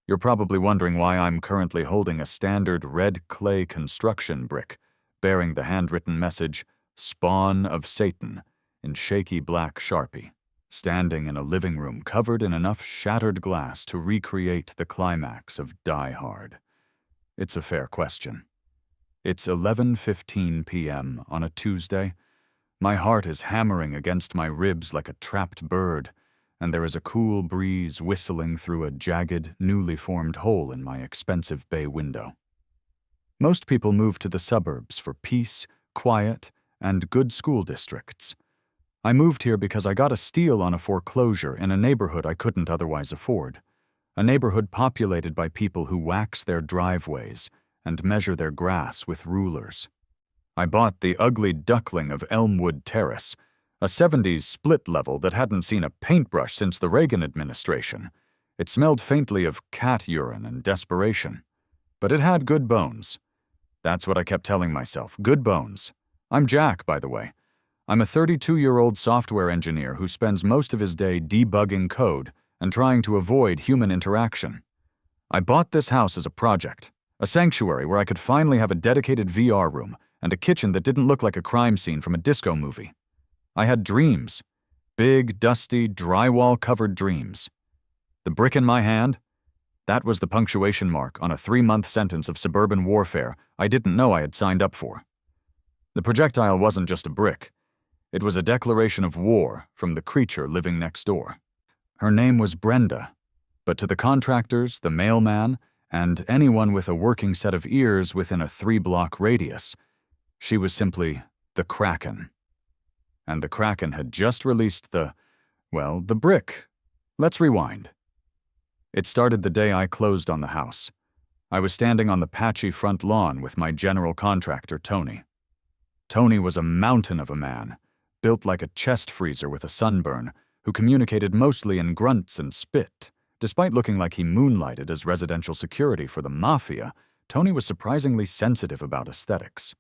You're probably wondering why I'm currently holding a standard red clay construction brick bearing the handwritten message, "Spawn of Satan," in shaky black Sharpie, standing in a living room covered in enough shattered glass to recreate the climax of Die Hard. It's a fair question. It's 11:15 p.m. on a Tuesday. My heart is hammering against my ribs like a trapped bird, and there is a cool breeze whistling through a jagged, newly formed hole in my expensive bay window. Most people move to the suburbs for peace, quiet, and good school districts. I moved here because I got a steal on a foreclosure in a neighborhood I couldn't otherwise afford, a neighborhood populated by people who wax their driveways and measure their grass with rulers. I bought the ugly duckling of Elmwood Terrace, a 70s split level that hadn't seen a paintbrush since the Reagan administration. It smelled faintly of cat urine and desperation. But it had good bones. That's what I kept telling myself, good bones. I'm Jack, by the way. I'm a 32-year-old software engineer who spends most of his day debugging code and trying to avoid human interaction. I bought this house as a project, a sanctuary where I could finally have a dedicated VR room and a kitchen that didn't look like a crime scene from a disco movie. I had dreams. Big, dusty, drywall-covered dreams. The brick in my hand? That was the punctuation mark on a 3-month sentence of suburban warfare I didn't know I had signed up for. The projectile wasn't just a brick. It was a declaration of war from the creature living next door. Her name was Brenda, but to the contractors, the mailman, and anyone with a working set of ears within a 3-block radius, she was simply the Kraken. And the Kraken had just released the brick. Let's rewind. It started the day I closed on the house. I was standing on the patchy front lawn with my general contractor, Tony. Tony was a mountain of a man, built like a chest freezer with a sunburn, who communicated mostly in grunts and spit. Despite looking like he moonlighted as residential security for the mafia, Tony was surprisingly sensitive about aesthetics.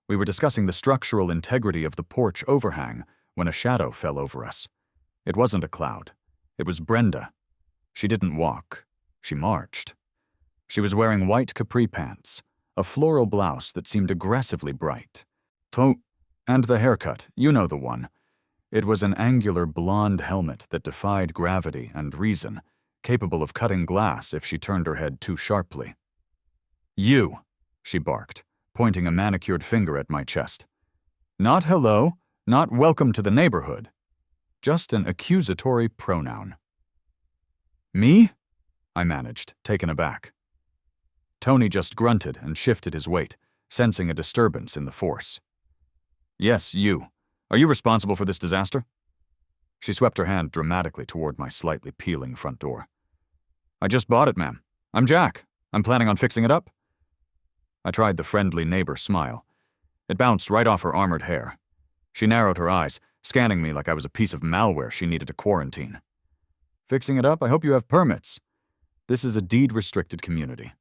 We were discussing the structural integrity of the porch overhang when a shadow fell over us. It wasn't a cloud. It was Brenda. She didn't walk. She marched. She was wearing white capri pants, a floral blouse that seemed aggressively bright. And the haircut, you know the one. It was an angular blonde helmet that defied gravity and reason, capable of cutting glass if she turned her head too sharply. "You," she barked, pointing a manicured finger at my chest. Not hello, not welcome to the neighborhood. Just an accusatory pronoun. "Me?" I managed, taken aback. Tony just grunted and shifted his weight, sensing a disturbance in the force. "Yes, you. Are you responsible for this disaster?" She swept her hand dramatically toward my slightly peeling front door. "I just bought it, ma'am. I'm Jack. I'm planning on fixing it up." I tried the friendly neighbor smile. It bounced right off her armored hair. She narrowed her eyes, scanning me like I was a piece of malware she needed to quarantine. "Fixing it up? I hope you have permits. This is a deed-restricted community.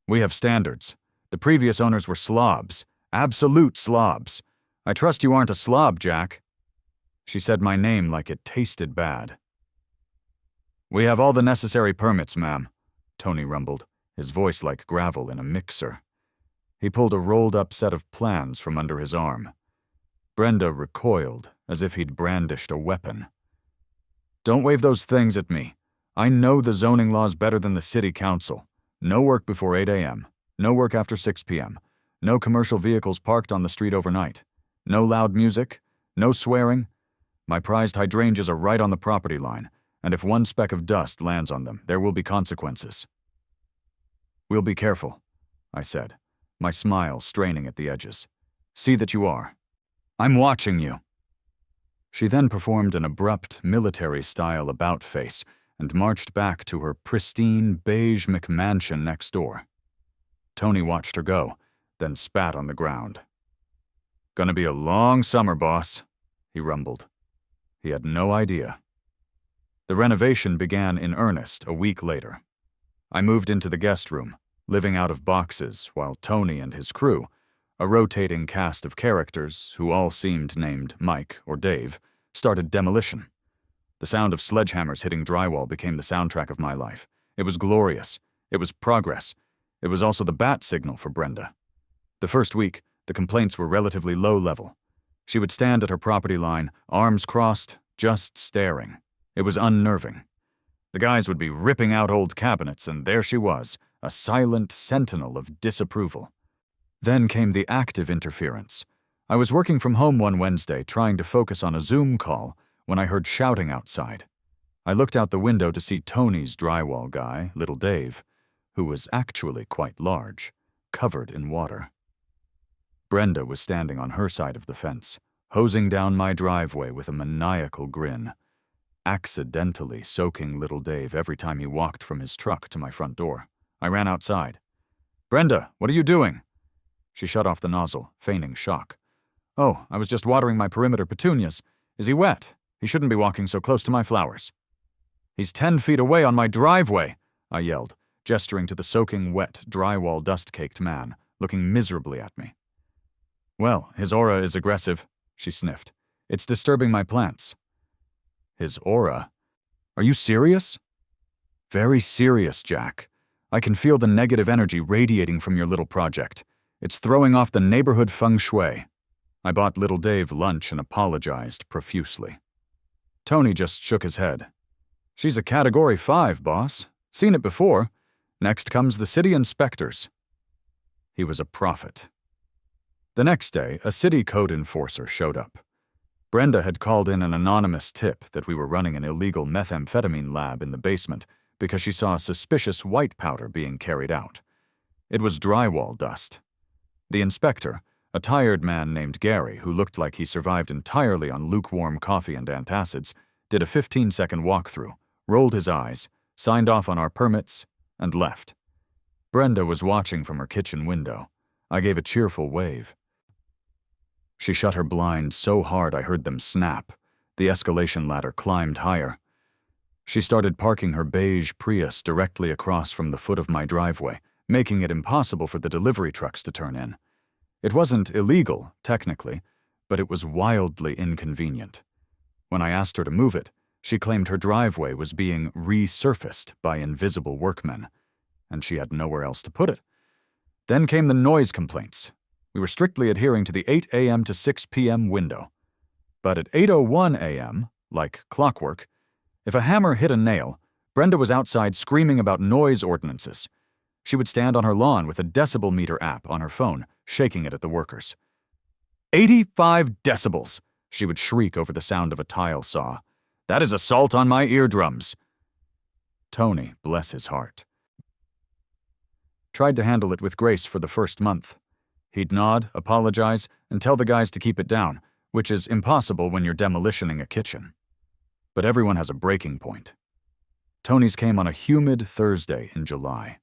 We have standards. The previous owners were slobs. Absolute slobs. I trust you aren't a slob, Jack." She said my name like it tasted bad. "We have all the necessary permits, ma'am," Tony rumbled, his voice like gravel in a mixer. He pulled a rolled-up set of plans from under his arm. Brenda recoiled, as if he'd brandished a weapon. "Don't wave those things at me. I know the zoning laws better than the city council. No work before 8 a.m., no work after 6 p.m., no commercial vehicles parked on the street overnight, no loud music, no swearing. My prized hydrangeas are right on the property line, and if one speck of dust lands on them, there will be consequences." "We'll be careful," I said, my smile straining at the edges. "See that you are. I'm watching you." She then performed an abrupt, military-style about-face and marched back to her pristine, beige McMansion next door. Tony watched her go, then spat on the ground. "Gonna be a long summer, boss," he rumbled. He had no idea. The renovation began in earnest a week later. I moved into the guest room, living out of boxes, while Tony and his crew, a rotating cast of characters who all seemed named Mike or Dave, started demolition. The sound of sledgehammers hitting drywall became the soundtrack of my life. It was glorious, It was progress. It was also the bat signal for Brenda. The first week, the complaints were relatively low level. She would stand at her property line, arms crossed, just staring. It was unnerving. The guys would be ripping out old cabinets, and there she was, a silent sentinel of disapproval. Then came the active interference. I was working from home one Wednesday, trying to focus on a Zoom call, when I heard shouting outside. I looked out the window to see Tony's drywall guy, Little Dave, who was actually quite large, covered in water. Brenda was standing on her side of the fence, hosing down my driveway with a maniacal grin, accidentally soaking Little Dave every time he walked from his truck to my front door. I ran outside. "Brenda, what are you doing?" She shut off the nozzle, feigning shock. "Oh, I was just watering my perimeter petunias. Is he wet? He shouldn't be walking so close to my flowers." "He's 10 feet away on my driveway," I yelled, gesturing to the soaking wet, drywall dust-caked man, looking miserably at me. "Well, his aura is aggressive," she sniffed. "It's disturbing my plants." "His aura? Are you serious?" "Very serious, Jack. I can feel the negative energy radiating from your little project. It's throwing off the neighborhood feng shui." I bought Little Dave lunch and apologized profusely. Tony just shook his head. "She's a Category 5, boss. Seen it before. Next comes the city inspectors." He was a prophet. The next day, a city code enforcer showed up. Brenda had called in an anonymous tip that we were running an illegal methamphetamine lab in the basement because she saw suspicious white powder being carried out. It was drywall dust. The inspector, a tired man named Gary who looked like he survived entirely on lukewarm coffee and antacids, did a 15-second walkthrough, rolled his eyes, signed off on our permits, and left. Brenda was watching from her kitchen window. I gave a cheerful wave. She shut her blinds so hard I heard them snap. The escalation ladder climbed higher. She started parking her beige Prius directly across from the foot of my driveway, making it impossible for the delivery trucks to turn in. It wasn't illegal, technically, but it was wildly inconvenient. When I asked her to move it, she claimed her driveway was being resurfaced by invisible workmen, and she had nowhere else to put it. Then came the noise complaints. We were strictly adhering to the 8 a.m. to 6 p.m. window. But at 8:01 a.m., like clockwork, if a hammer hit a nail, Brenda was outside screaming about noise ordinances. She would stand on her lawn with a decibel meter app on her phone, shaking it at the workers. 85 decibels, she would shriek over the sound of a tile saw. "That is assault on my eardrums." Tony, bless his heart, tried to handle it with grace for the first month. He'd nod, apologize, and tell the guys to keep it down, which is impossible when you're demolitioning a kitchen. But everyone has a breaking point. Tony's came on a humid Thursday in July.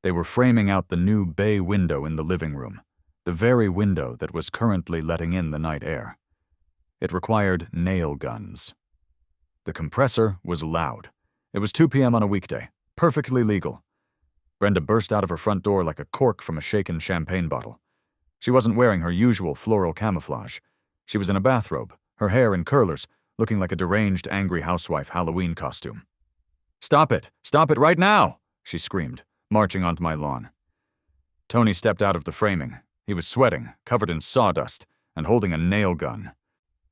They were framing out the new bay window in the living room, the very window that was currently letting in the night air. It required nail guns. The compressor was loud. It was 2 p.m. on a weekday, perfectly legal. Brenda burst out of her front door like a cork from a shaken champagne bottle. She wasn't wearing her usual floral camouflage. She was in a bathrobe, her hair in curlers, looking like a deranged, angry housewife Halloween costume. Stop it right now!" she screamed, marching onto my lawn. Tony stepped out of the framing. He was sweating, covered in sawdust, and holding a nail gun.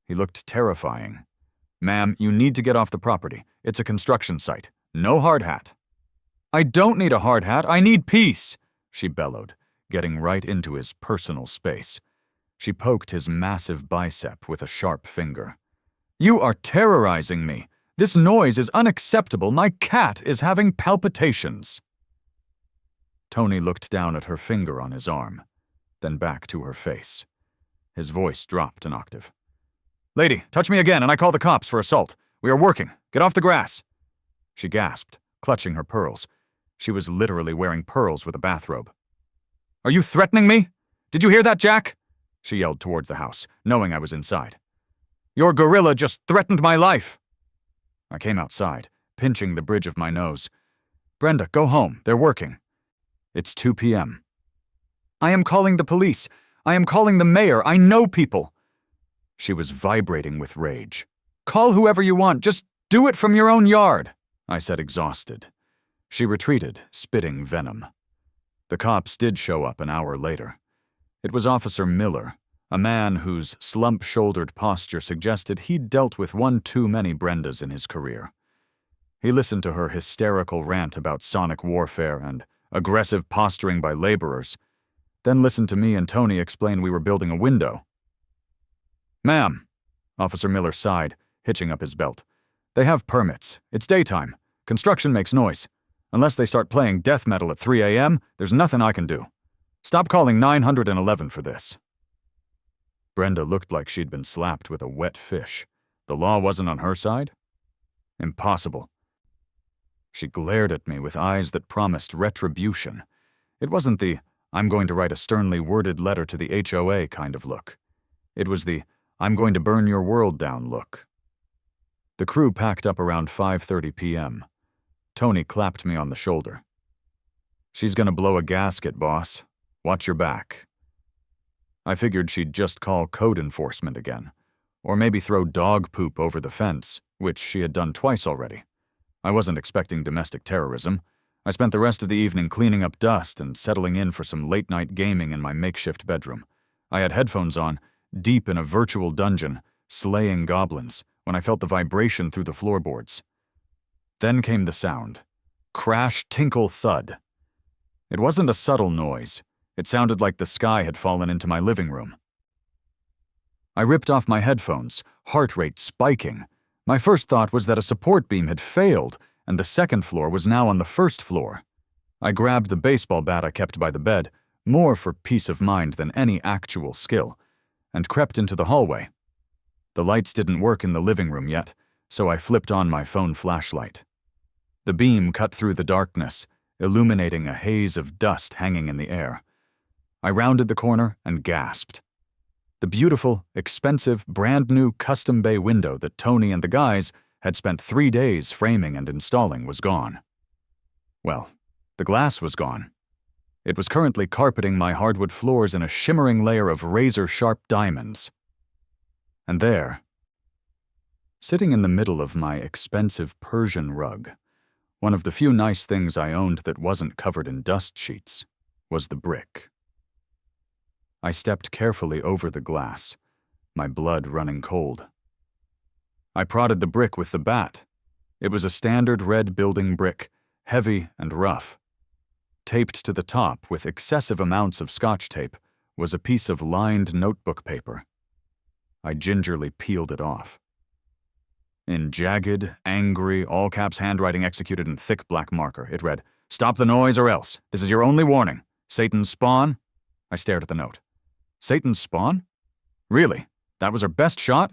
He looked terrifying. "Ma'am, you need to get off the property. It's a construction site. No hard hat." "I don't need a hard hat. I need peace," she bellowed, getting right into his personal space. She poked his massive bicep with a sharp finger. "You are terrorizing me. This noise is unacceptable. My cat is having palpitations." Tony looked down at her finger on his arm, then back to her face. His voice dropped an octave. "Lady, touch me again and I call the cops for assault. We are working. Get off the grass." She gasped, clutching her pearls. She was literally wearing pearls with a bathrobe. "Are you threatening me? Did you hear that, Jack?" she yelled towards the house, knowing I was inside. "Your gorilla just threatened my life." I came outside, pinching the bridge of my nose. "Brenda, go home. They're working." It's 2 p.m. "I am calling the police. I am calling the mayor. I know people." She was vibrating with rage. "Call whoever you want. Just do it from your own yard," I said, exhausted. She retreated, spitting venom. The cops did show up an hour later. It was Officer Miller, a man whose slump-shouldered posture suggested he'd dealt with one too many Brendas in his career. He listened to her hysterical rant about sonic warfare and aggressive posturing by laborers, then listened to me and Tony explain we were building a window. "Ma'am," Officer Miller sighed, hitching up his belt. "They have permits. It's daytime. Construction makes noise. Unless they start playing death metal at 3 a.m., there's nothing I can do. Stop calling 911 for this." Brenda looked like she'd been slapped with a wet fish. The law wasn't on her side? Impossible. She glared at me with eyes that promised retribution. It wasn't the, "I'm going to write a sternly worded letter to the HOA" kind of look. It was the, "I'm going to burn your world down" look. The crew packed up around 5:30 p.m. Tony clapped me on the shoulder. "She's gonna blow a gasket, boss. Watch your back." I figured she'd just call code enforcement again, or maybe throw dog poop over the fence, which she had done twice already. I wasn't expecting domestic terrorism. I spent the rest of the evening cleaning up dust and settling in for some late-night gaming in my makeshift bedroom. I had headphones on, deep in a virtual dungeon, slaying goblins, when I felt the vibration through the floorboards. Then came the sound. Crash, tinkle, thud. It wasn't a subtle noise. It sounded like the sky had fallen into my living room. I ripped off my headphones, heart rate spiking. My first thought was that a support beam had failed, and the second floor was now on the first floor. I grabbed the baseball bat I kept by the bed, more for peace of mind than any actual skill, and crept into the hallway. The lights didn't work in the living room yet, so I flipped on my phone flashlight. The beam cut through the darkness, illuminating a haze of dust hanging in the air. I rounded the corner and gasped. The beautiful, expensive, brand-new custom bay window that Tony and the guys had spent 3 days framing and installing was gone. Well, the glass was gone. It was currently carpeting my hardwood floors in a shimmering layer of razor-sharp diamonds. And there, sitting in the middle of my expensive Persian rug, one of the few nice things I owned that wasn't covered in dust sheets, was the brick. I stepped carefully over the glass, my blood running cold. I prodded the brick with the bat. It was a standard red building brick, heavy and rough. Taped to the top with excessive amounts of Scotch tape was a piece of lined notebook paper. I gingerly peeled it off. In jagged, angry, all-caps handwriting executed in thick black marker, it read, "Stop the noise or else. This is your only warning. Satan's spawn." I stared at the note. Satan's spawn? Really? That was her best shot?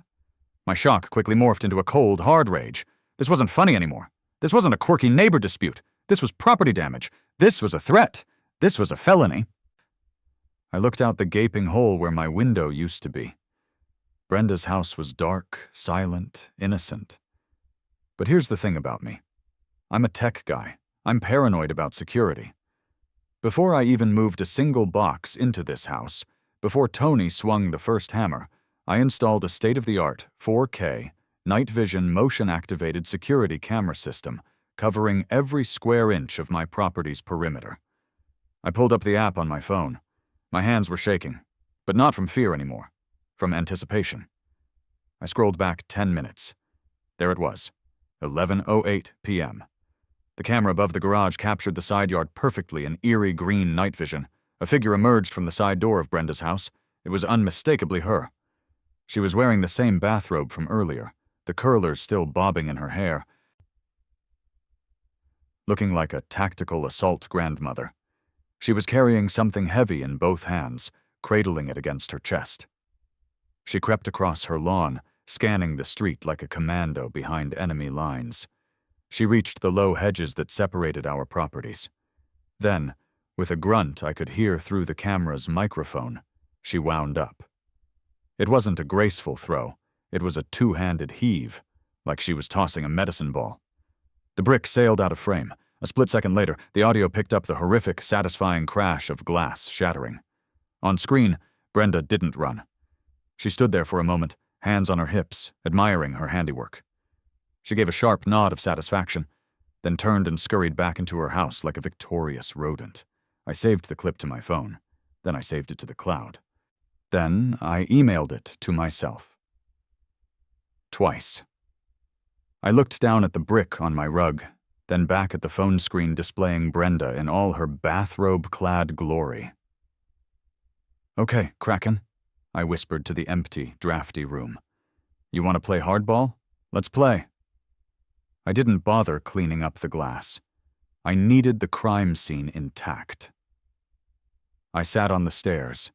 My shock quickly morphed into a cold, hard rage. This wasn't funny anymore. This wasn't a quirky neighbor dispute. This was property damage. This was a threat. This was a felony. I looked out the gaping hole where my window used to be. Brenda's house was dark, silent, innocent. But here's the thing about me. I'm a tech guy. I'm paranoid about security. Before I even moved a single box into this house, before Tony swung the first hammer, I installed a state-of-the-art 4K, night vision motion-activated security camera system covering every square inch of my property's perimeter. I pulled up the app on my phone. My hands were shaking, but not from fear anymore, from anticipation. I scrolled back 10 minutes. There it was, 11:08 p.m. The camera above the garage captured the side yard perfectly in eerie green night vision. A figure emerged from the side door of Brenda's house. It was unmistakably her. She was wearing the same bathrobe from earlier, the curlers still bobbing in her hair, looking like a tactical assault grandmother. She was carrying something heavy in both hands, cradling it against her chest. She crept across her lawn, scanning the street like a commando behind enemy lines. She reached the low hedges that separated our properties. Then, with a grunt I could hear through the camera's microphone, she wound up. It wasn't a graceful throw. It was a two-handed heave, like she was tossing a medicine ball. The brick sailed out of frame. A split second later, the audio picked up the horrific, satisfying crash of glass shattering. On screen, Brenda didn't run. She stood there for a moment, hands on her hips, admiring her handiwork. She gave a sharp nod of satisfaction. then turned and scurried back into her house like a victorious rodent. I saved the clip to my phone. Then I saved it to the cloud. Then I emailed it to myself. Twice. I looked down at the brick on my rug, then back at the phone screen displaying Brenda in all her bathrobe-clad glory. "Okay, Kraken," I whispered to the empty, drafty room. "You want to play hardball? Let's play." I didn't bother cleaning up the glass. I needed the crime scene intact. I sat on the stairs,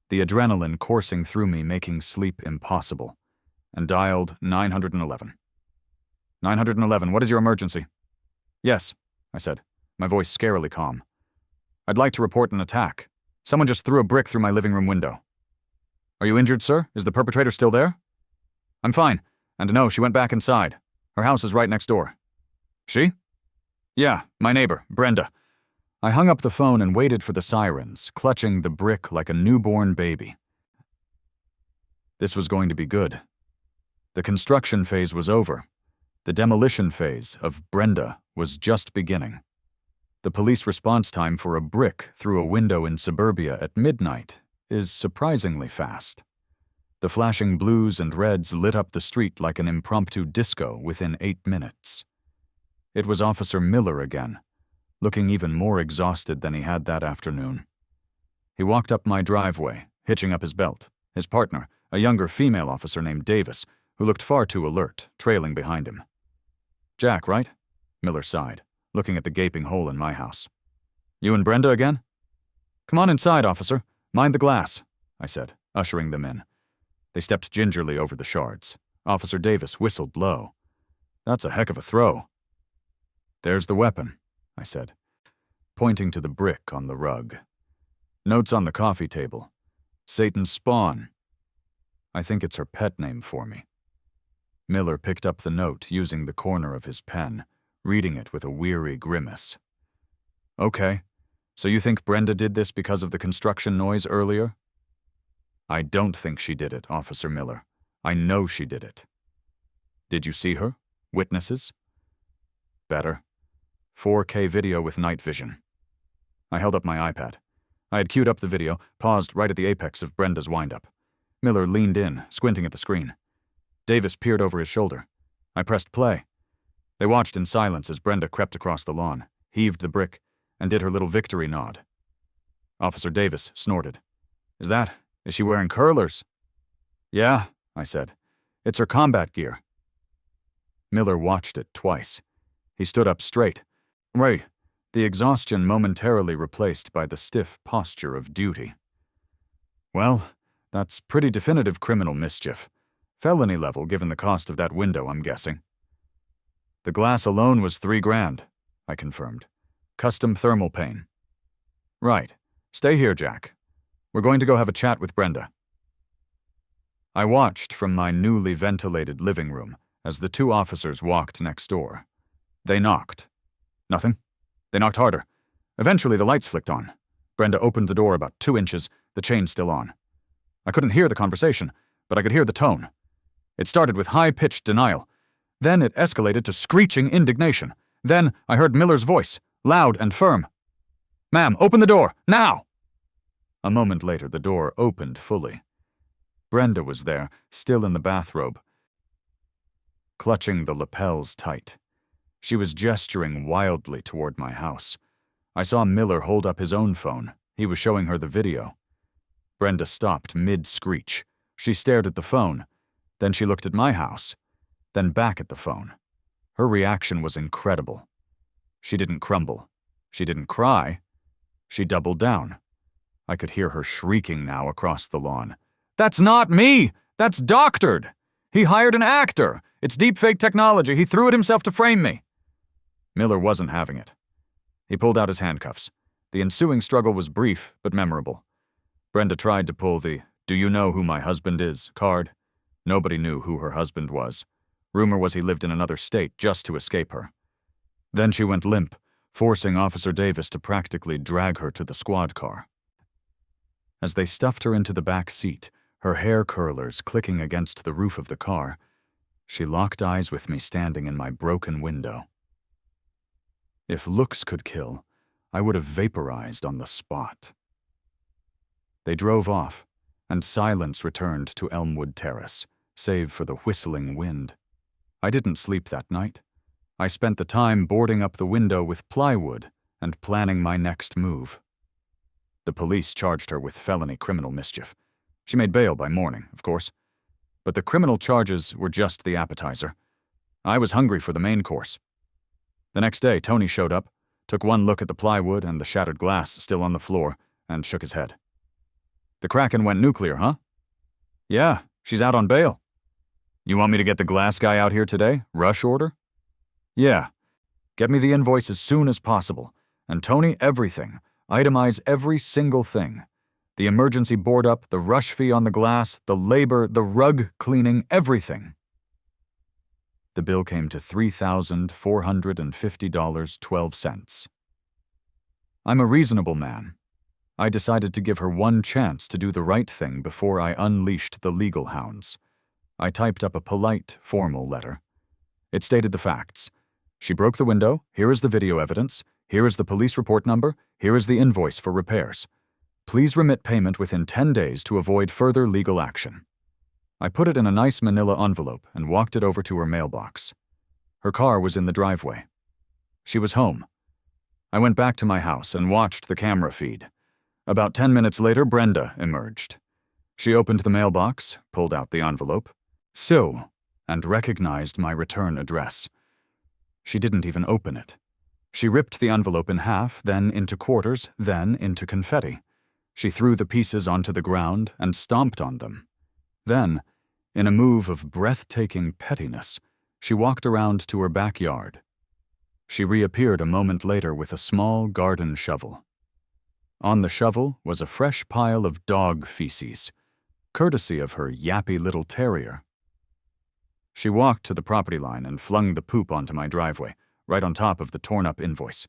the adrenaline coursing through me making sleep impossible, and dialed 911. 911, what is your emergency? Yes, I said, my voice scarily calm. I'd like to report an attack. Someone just threw a brick through my living room window. Are you injured, sir? Is the perpetrator still there? I'm fine, and no, she went back inside. Her house is right next door. She? Yeah, my neighbor, Brenda. I hung up the phone and waited for the sirens, clutching the brick like a newborn baby. This was going to be good. The construction phase was over. The demolition phase of Brenda was just beginning. The police response time for a brick through a window in suburbia at midnight is surprisingly fast. The flashing blues and reds lit up the street like an impromptu disco within 8 minutes. It was Officer Miller again, looking even more exhausted than he had that afternoon. He walked up my driveway, hitching up his belt. His partner, a younger female officer named Davis, who looked far too alert, trailing behind him. Jack, right? Miller sighed, looking at the gaping hole in my house. You and Brenda again? Come on inside, officer. Mind the glass, I said, ushering them in. They stepped gingerly over the shards. Officer Davis whistled low. That's a heck of a throw. There's the weapon, I said, pointing to the brick on the rug. Notes on the coffee table. Satan's spawn. I think it's her pet name for me. Miller picked up the note using the corner of his pen, reading it with a weary grimace. Okay, so you think Brenda did this because of the construction noise earlier? I don't think she did it, Officer Miller. I know she did it. Did you see her? Witnesses? Better. 4K video with night vision. I held up my iPad. I had queued up the video, paused right at the apex of Brenda's windup. Miller leaned in, squinting at the screen. Davis peered over his shoulder. I pressed play. They watched in silence as Brenda crept across the lawn, heaved the brick, and did her little victory nod. Officer Davis snorted. Is she wearing curlers? Yeah, I said. It's her combat gear. Miller watched it twice. He stood up straight. Right, the exhaustion momentarily replaced by the stiff posture of duty. Well, that's pretty definitive criminal mischief. Felony level given the cost of that window, I'm guessing. The glass alone was $3,000, I confirmed. Custom thermal pane. Right. Stay here, Jack. We're going to go have a chat with Brenda. I watched from my newly ventilated living room as the 2 officers walked next door. They knocked. Nothing. They knocked harder. Eventually the lights flicked on. Brenda opened the door about 2 inches, the chain still on. I couldn't hear the conversation, but I could hear the tone. It started with high-pitched denial. Then it escalated to screeching indignation. Then I heard Miller's voice, loud and firm. Ma'am, open the door, now! A moment later, the door opened fully. Brenda was there, still in the bathrobe, clutching the lapels tight. She was gesturing wildly toward my house. I saw Miller hold up his own phone. He was showing her the video. Brenda stopped mid-screech. She stared at the phone. Then she looked at my house. Then back at the phone. Her reaction was incredible. She didn't crumble. She didn't cry. She doubled down. I could hear her shrieking now across the lawn. That's not me! That's doctored! He hired an actor! It's deepfake technology. He threw it himself to frame me. Miller wasn't having it. He pulled out his handcuffs. The ensuing struggle was brief but memorable. Brenda tried to pull the "Do you know who my husband is?" card. Nobody knew who her husband was. Rumor was he lived in another state just to escape her. Then she went limp, forcing Officer Davis to practically drag her to the squad car. As they stuffed her into the back seat, her hair curlers clicking against the roof of the car, she locked eyes with me standing in my broken window. If looks could kill, I would have vaporized on the spot. They drove off, and silence returned to Elmwood Terrace, save for the whistling wind. I didn't sleep that night. I spent the time boarding up the window with plywood and planning my next move. The police charged her with felony criminal mischief. She made bail by morning, of course. But the criminal charges were just the appetizer. I was hungry for the main course. The next day, Tony showed up, took one look at the plywood and the shattered glass still on the floor, and shook his head. "The Kraken went nuclear, huh?" "Yeah, she's out on bail." "You want me to get the glass guy out here today? Rush order?" "Yeah. Get me the invoice as soon as possible. And Tony, everything. Itemize every single thing. The emergency board-up, the rush fee on the glass, the labor, the rug cleaning, everything." The bill came to $3,450.12. I'm a reasonable man. I decided to give her one chance to do the right thing before I unleashed the legal hounds. I typed up a polite, formal letter. It stated the facts. She broke the window, here is the video evidence, here is the police report number, here is the invoice for repairs. Please remit payment within 10 days to avoid further legal action. I put it in a nice manila envelope and walked it over to her mailbox. Her car was in the driveway. She was home. I went back to my house and watched the camera feed. About 10 minutes later, Brenda emerged. She opened the mailbox, pulled out the envelope, and recognized my return address. She didn't even open it. She ripped the envelope in half, then into quarters, then into confetti. She threw the pieces onto the ground and stomped on them. Then, in a move of breathtaking pettiness, she walked around to her backyard. She reappeared a moment later with a small garden shovel. On the shovel was a fresh pile of dog feces, courtesy of her yappy little terrier. She walked to the property line and flung the poop onto my driveway, right on top of the torn-up invoice.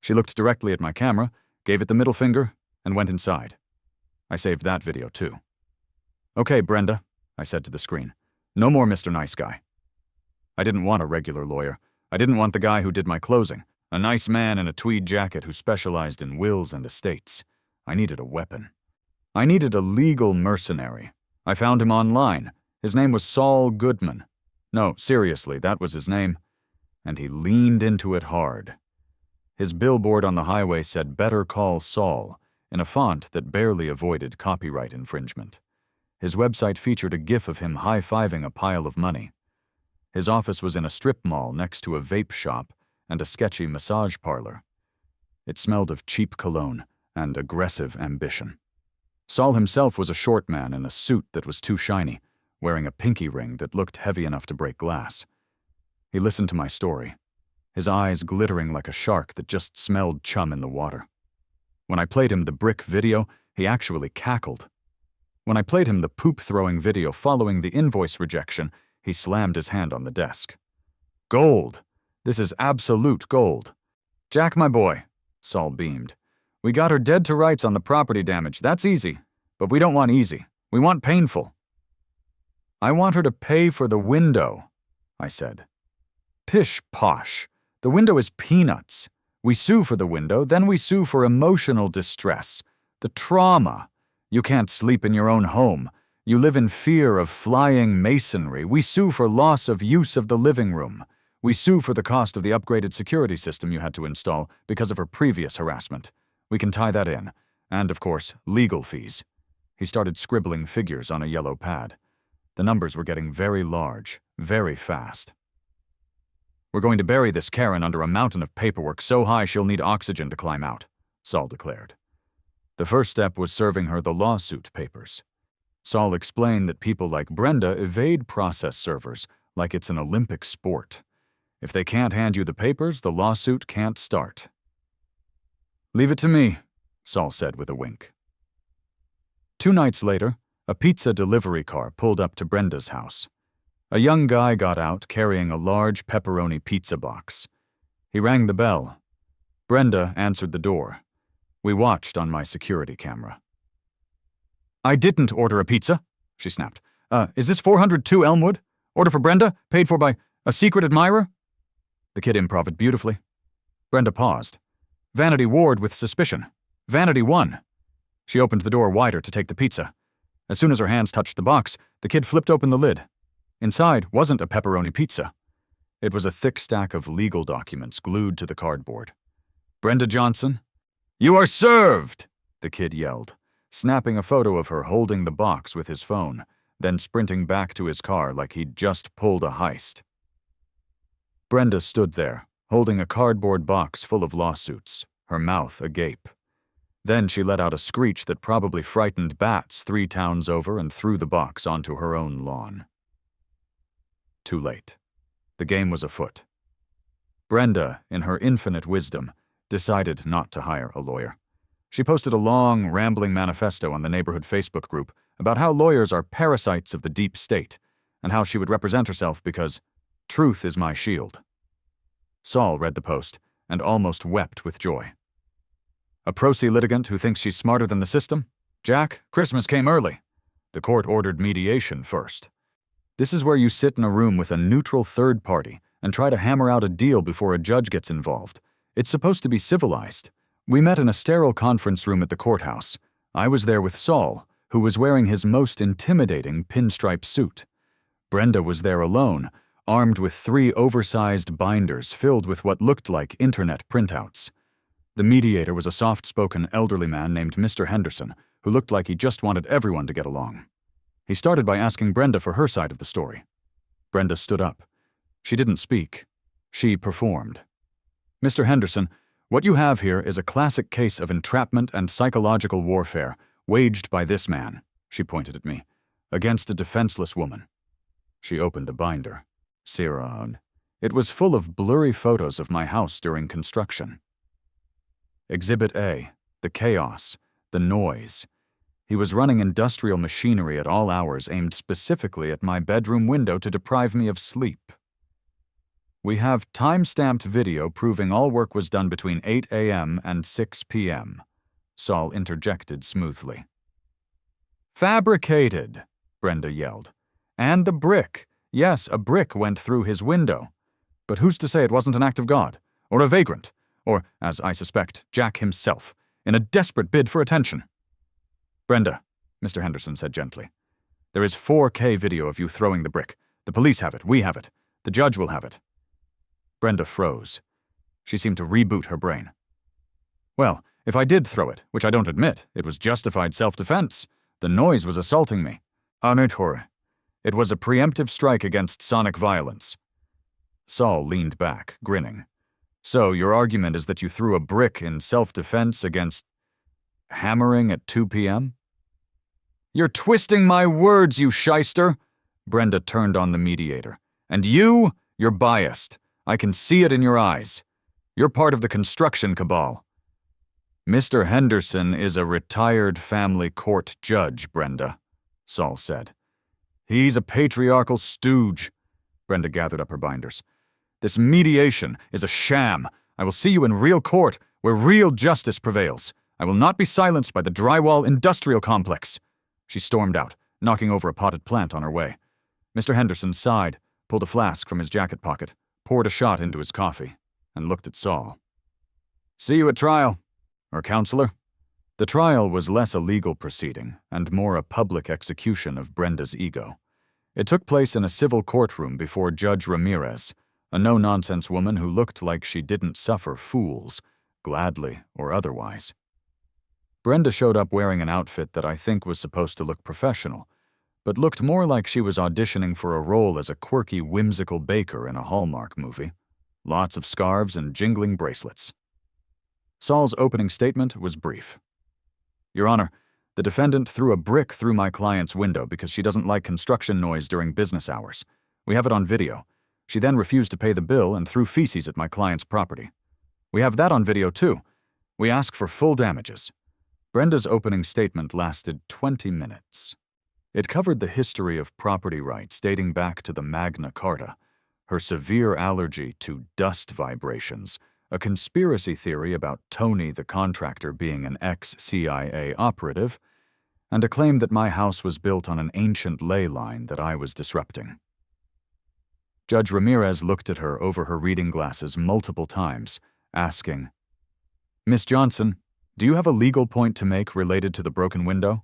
She looked directly at my camera, gave it the middle finger, and went inside. I saved that video too. "Okay, Brenda," I said to the screen. "No more Mr. Nice Guy." I didn't want a regular lawyer. I didn't want the guy who did my closing, a nice man in a tweed jacket who specialized in wills and estates. I needed a weapon. I needed a legal mercenary. I found him online. His name was Saul Goodman. No, seriously, that was his name. And he leaned into it hard. His billboard on the highway said "Better Call Saul" in a font that barely avoided copyright infringement. His website featured a gif of him high-fiving a pile of money. His office was in a strip mall next to a vape shop and a sketchy massage parlor. It smelled of cheap cologne and aggressive ambition. Saul himself was a short man in a suit that was too shiny, wearing a pinky ring that looked heavy enough to break glass. He listened to my story, his eyes glittering like a shark that just smelled chum in the water. When I played him the brick video, he actually cackled. When I played him the poop-throwing video following the invoice rejection, he slammed his hand on the desk. "Gold! This is absolute gold." "Jack, my boy," Saul beamed. "We got her dead to rights on the property damage. That's easy. But we don't want easy. We want painful." "I want her to pay for the window," I said. "Pish posh. The window is peanuts. We sue for the window, then we sue for emotional distress. The trauma. You can't sleep in your own home. You live in fear of flying masonry. We sue for loss of use of the living room. We sue for the cost of the upgraded security system you had to install because of her previous harassment. We can tie that in. And, of course, legal fees." He started scribbling figures on a yellow pad. The numbers were getting very large, very fast. "We're going to bury this Karen under a mountain of paperwork so high she'll need oxygen to climb out," Saul declared. The first step was serving her the lawsuit papers. Saul explained that people like Brenda evade process servers like it's an Olympic sport. If they can't hand you the papers, the lawsuit can't start. "Leave it to me," Saul said with a wink. 2 nights later, a pizza delivery car pulled up to Brenda's house. A young guy got out carrying a large pepperoni pizza box. He rang the bell. Brenda answered the door. We watched on my security camera. "I didn't order a pizza," she snapped. Is this 402 Elmwood? Order for Brenda, paid for by a secret admirer?" The kid improv'd beautifully. Brenda paused. Vanity warred with suspicion. Vanity won. She opened the door wider to take the pizza. As soon as her hands touched the box, the kid flipped open the lid. Inside wasn't a pepperoni pizza. It was a thick stack of legal documents glued to the cardboard. Brenda Johnson? You are served! The kid yelled, snapping a photo of her holding the box with his phone, then sprinting back to his car like he'd just pulled a heist. Brenda stood there, holding a cardboard box full of lawsuits, her mouth agape. Then she let out a screech that probably frightened bats 3 towns over and threw the box onto her own lawn. Too late. The game was afoot. Brenda, in her infinite wisdom, decided not to hire a lawyer. She posted a long, rambling manifesto on the neighborhood Facebook group about how lawyers are parasites of the deep state, and how she would represent herself because truth is my shield. Saul read the post and almost wept with joy. A pro se litigant who thinks she's smarter than the system? Jack, Christmas came early. The court ordered mediation first. This is where you sit in a room with a neutral third party and try to hammer out a deal before a judge gets involved. It's supposed to be civilized. We met in a sterile conference room at the courthouse. I was there with Saul, who was wearing his most intimidating pinstripe suit. Brenda was there alone, armed with 3 oversized binders filled with what looked like internet printouts. The mediator was a soft-spoken elderly man named Mr. Henderson, who looked like he just wanted everyone to get along. He started by asking Brenda for her side of the story. Brenda stood up. She didn't speak. She performed. Mr. Henderson, what you have here is a classic case of entrapment and psychological warfare waged by this man, she pointed at me, against a defenseless woman. She opened a binder. Sirod. It was full of blurry photos of my house during construction. Exhibit A, the chaos, the noise. He was running industrial machinery at all hours aimed specifically at my bedroom window to deprive me of sleep. We have time-stamped video proving all work was done between 8 a.m. and 6 p.m., Saul interjected smoothly. Fabricated, Brenda yelled. And the brick. Yes, a brick went through his window. But who's to say it wasn't an act of God, or a vagrant, or, as I suspect, Jack himself, in a desperate bid for attention? Brenda, Mr. Henderson said gently, there is 4K video of you throwing the brick. The police have it, we have it, the judge will have it. Brenda froze. She seemed to reboot her brain. Well, if I did throw it, which I don't admit, it was justified self-defense. The noise was assaulting me. Anitor. It was a preemptive strike against sonic violence. Saul leaned back, grinning. So your argument is that you threw a brick in self-defense against hammering at 2 p.m.? You're twisting my words, you shyster! Brenda turned on the mediator. And you're biased. I can see it in your eyes. You're part of the construction cabal. Mr. Henderson is a retired family court judge, Brenda, Saul said. He's a patriarchal stooge. Brenda gathered up her binders. This mediation is a sham. I will see you in real court, where real justice prevails. I will not be silenced by the drywall industrial complex. She stormed out, knocking over a potted plant on her way. Mr. Henderson sighed, pulled a flask from his jacket pocket, poured a shot into his coffee, and looked at Saul. See you at trial. Or counselor? The trial was less a legal proceeding and more a public execution of Brenda's ego. It took place in a civil courtroom before Judge Ramirez, a no-nonsense woman who looked like she didn't suffer fools, gladly or otherwise. Brenda showed up wearing an outfit that I think was supposed to look professional, but looked more like she was auditioning for a role as a quirky, whimsical baker in a Hallmark movie. Lots of scarves and jingling bracelets. Saul's opening statement was brief. Your Honor, the defendant threw a brick through my client's window because she doesn't like construction noise during business hours. We have it on video. She then refused to pay the bill and threw feces at my client's property. We have that on video too. We ask for full damages. Brenda's opening statement lasted 20 minutes. It covered the history of property rights dating back to the Magna Carta, her severe allergy to dust vibrations, a conspiracy theory about Tony the contractor being an ex-CIA operative, and a claim that my house was built on an ancient ley line that I was disrupting. Judge Ramirez looked at her over her reading glasses multiple times asking, "Miss Johnson, do you have a legal point to make related to the broken window?"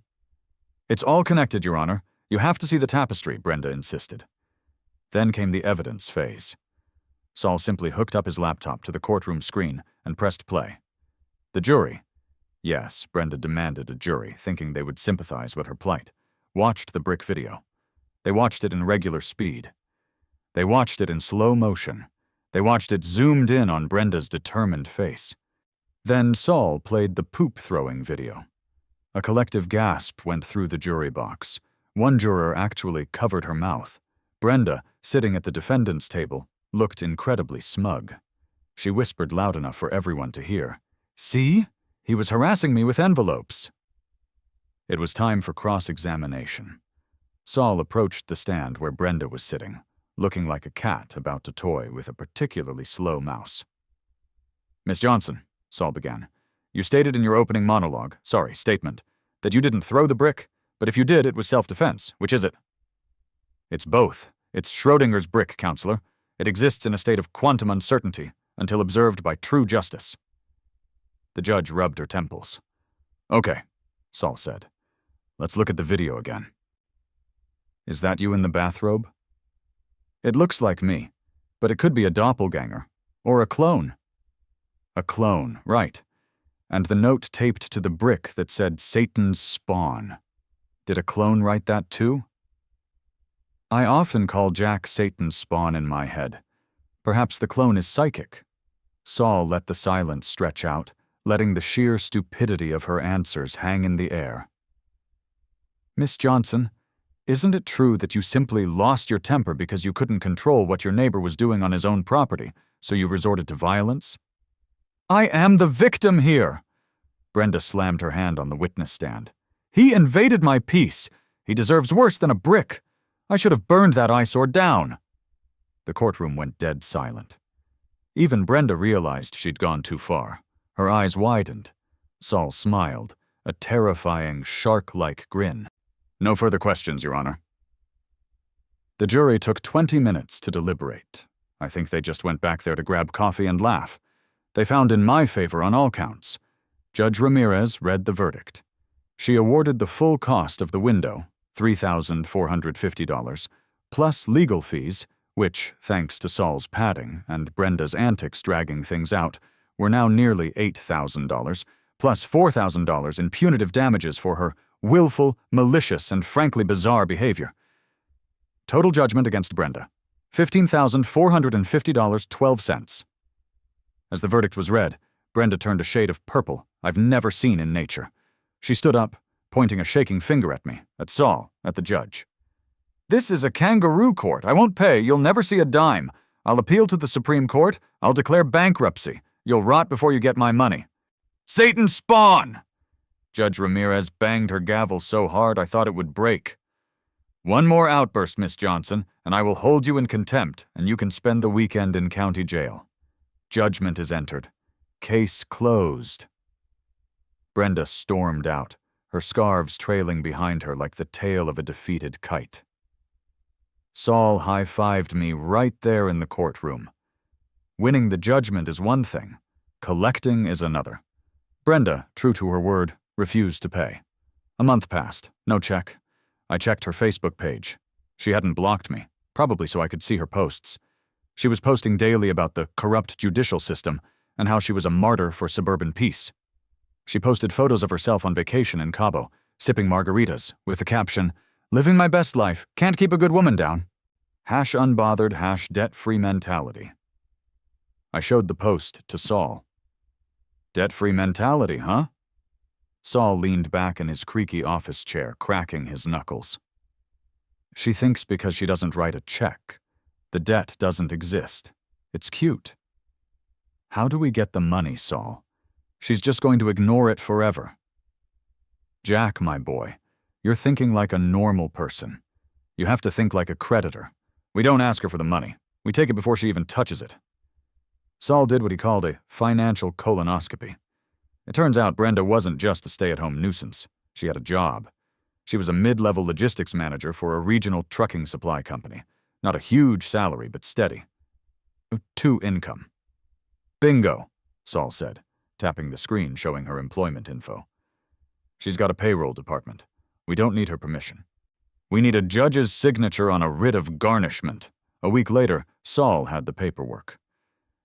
"It's all connected, Your Honor. You have to see the tapestry," Brenda insisted. Then came the evidence phase. Saul simply hooked up his laptop to the courtroom screen and pressed play. The jury, yes, Brenda demanded a jury, thinking they would sympathize with her plight, watched the brick video. They watched it in regular speed. They watched it in slow motion. They watched it zoomed in on Brenda's determined face. Then Saul played the poop-throwing video. A collective gasp went through the jury box. One juror actually covered her mouth. Brenda, sitting at the defendant's table, looked incredibly smug. She whispered loud enough for everyone to hear, "See? He was harassing me with envelopes." It was time for cross-examination. Saul approached the stand where Brenda was sitting, looking like a cat about to toy with a particularly slow mouse. "Miss Johnson," Saul began, "you stated in your opening statement, that you didn't throw the brick, but if you did, it was self-defense. Which is it?" "It's both. It's Schrodinger's brick, Counselor. It exists in a state of quantum uncertainty until observed by true justice." The judge rubbed her temples. "Okay," Saul said. "Let's look at the video again." "Is that you in the bathrobe?" "It looks like me, but it could be a doppelganger, or a clone." "A clone, right. And the note taped to the brick that said Satan's spawn. Did a clone write that too?" "I often call Jack Satan's spawn in my head. Perhaps the clone is psychic." Saul let the silence stretch out, letting the sheer stupidity of her answers hang in the air. "Miss Johnson, isn't it true that you simply lost your temper because you couldn't control what your neighbor was doing on his own property, so you resorted to violence?" "I am the victim here!" Brenda slammed her hand on the witness stand. "He invaded my peace. He deserves worse than a brick. I should have burned that eyesore down." The courtroom went dead silent. Even Brenda realized she'd gone too far. Her eyes widened. Saul smiled, a terrifying, shark-like grin. "No further questions, Your Honor." The jury took 20 minutes to deliberate. I think they just went back there to grab coffee and laugh. They found in my favor on all counts. Judge Ramirez read the verdict. She awarded the full cost of the window, $3,450, plus legal fees, which, thanks to Saul's padding and Brenda's antics dragging things out, were now nearly $8,000, plus $4,000 in punitive damages for her willful, malicious, and frankly bizarre behavior. Total judgment against Brenda, $15,450.12. As the verdict was read, Brenda turned a shade of purple I've never seen in nature. She stood up, pointing a shaking finger at me, at Saul, at the judge. "This is a kangaroo court. I won't pay. You'll never see a dime. I'll appeal to the Supreme Court. I'll declare bankruptcy. You'll rot before you get my money." "Satan spawn!" Judge Ramirez banged her gavel so hard I thought it would break. "One more outburst, Miss Johnson, and I will hold you in contempt, and you can spend the weekend in county jail. Judgment is entered. Case closed." Brenda stormed out, her scarves trailing behind her like the tail of a defeated kite. Saul high-fived me right there in the courtroom. Winning the judgment is one thing, collecting is another. Brenda, true to her word, refused to pay. A month passed, no check. I checked her Facebook page. She hadn't blocked me, probably so I could see her posts. She was posting daily about the corrupt judicial system and how she was a martyr for suburban peace. She posted photos of herself on vacation in Cabo, sipping margaritas, with the caption, "Living my best life, can't keep a good woman down." #unbothered, #debt-free mentality. I showed the post to Saul. "Debt-free mentality, huh?" Saul leaned back in his creaky office chair, cracking his knuckles. "She thinks because she doesn't write a check, the debt doesn't exist. It's cute." "How do we get the money, Saul? She's just going to ignore it forever." "Jack, my boy, you're thinking like a normal person. You have to think like a creditor. We don't ask her for the money. We take it before she even touches it." Saul did what he called a financial colonoscopy. It turns out Brenda wasn't just a stay-at-home nuisance. She had a job. She was a mid-level logistics manager for a regional trucking supply company. Not a huge salary, but steady. 2 income. Bingo. Saul said, tapping the screen showing her employment info. She's got a payroll department. We don't need her permission. We need a judge's signature on a writ of garnishment. A week later, Saul had the paperwork.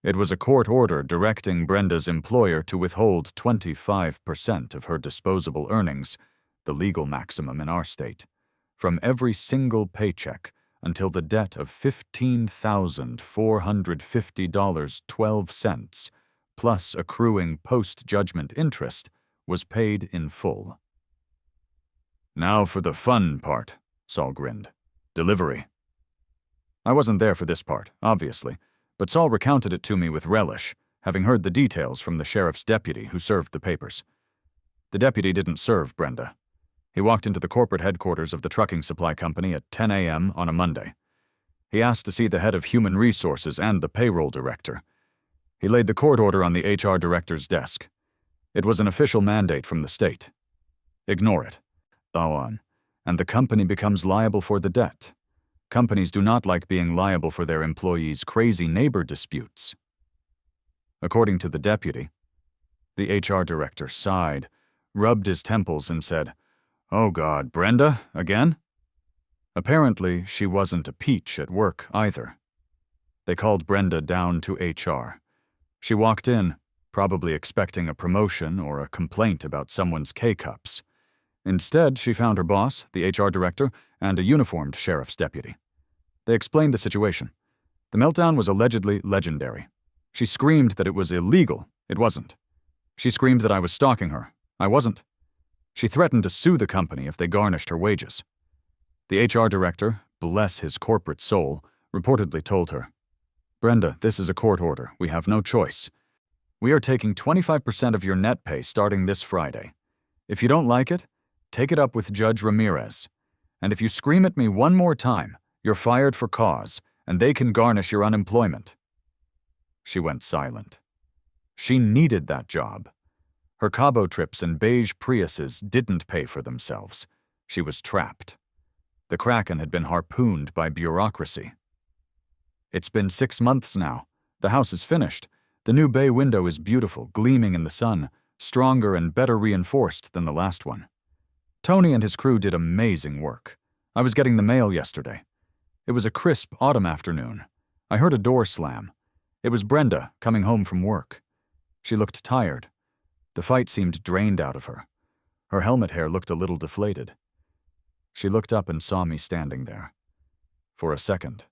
It was a court order directing Brenda's employer to withhold 25% of her disposable earnings, the legal maximum in our state, from every single paycheck until the debt of $15,450.12, plus accruing post-judgment interest, was paid in full. Now for the fun part, Saul grinned. Delivery. I wasn't there for this part, obviously, but Saul recounted it to me with relish, having heard the details from the sheriff's deputy who served the papers. The deputy didn't serve Brenda. He walked into the corporate headquarters of the trucking supply company at 10 a.m. on a Monday. He asked to see the head of human resources and the payroll director. He laid the court order on the HR director's desk. It was an official mandate from the state. Ignore it. Go on. And the company becomes liable for the debt. Companies do not like being liable for their employees' crazy neighbor disputes. According to the deputy, the HR director sighed, rubbed his temples, and said, "Oh God, Brenda, again?" Apparently, she wasn't a peach at work either. They called Brenda down to HR. She walked in, probably expecting a promotion or a complaint about someone's K-cups. Instead, she found her boss, the HR director, and a uniformed sheriff's deputy. They explained the situation. The meltdown was allegedly legendary. She screamed that it was illegal. It wasn't. She screamed that I was stalking her. I wasn't. She threatened to sue the company if they garnished her wages. The HR director, bless his corporate soul, reportedly told her, "Brenda, this is a court order. We have no choice. We are taking 25% of your net pay starting this Friday. If you don't like it, take it up with Judge Ramirez. And if you scream at me one more time, you're fired for cause, and they can garnish your unemployment." She went silent. She needed that job. Her Cabo trips and beige Priuses didn't pay for themselves. She was trapped. The Kraken had been harpooned by bureaucracy. It's been 6 months now. The house is finished. The new bay window is beautiful, gleaming in the sun, stronger and better reinforced than the last one. Tony and his crew did amazing work. I was getting the mail yesterday. It was a crisp autumn afternoon. I heard a door slam. It was Brenda coming home from work. She looked tired. The fight seemed drained out of her. Her helmet hair looked a little deflated. She looked up and saw me standing there. For a second,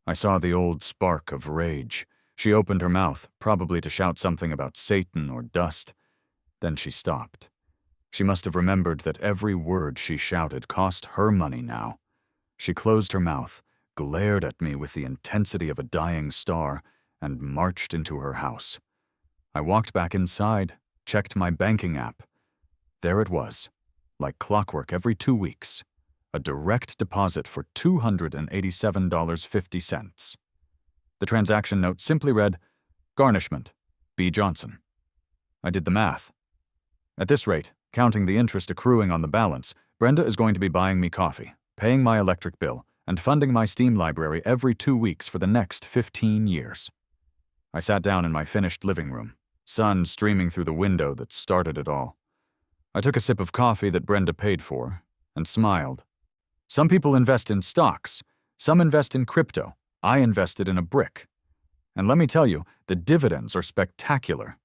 I saw the old spark of rage. She opened her mouth, probably to shout something about Satan or dust. Then she stopped. She must have remembered that every word she shouted cost her money now. She closed her mouth, glared at me with the intensity of a dying star, and marched into her house. I walked back inside, checked my banking app. There it was, like clockwork every 2 weeks. A direct deposit for $287.50. The transaction note simply read, "Garnishment, B. Johnson." I did the math. At this rate, counting the interest accruing on the balance, Brenda is going to be buying me coffee, paying my electric bill, and funding my Steam library every 2 weeks for the next 15 years. I sat down in my finished living room, sun streaming through the window that started it all. I took a sip of coffee that Brenda paid for, and smiled. Some people invest in stocks. Some invest in crypto. I invested in a brick. And let me tell you, the dividends are spectacular.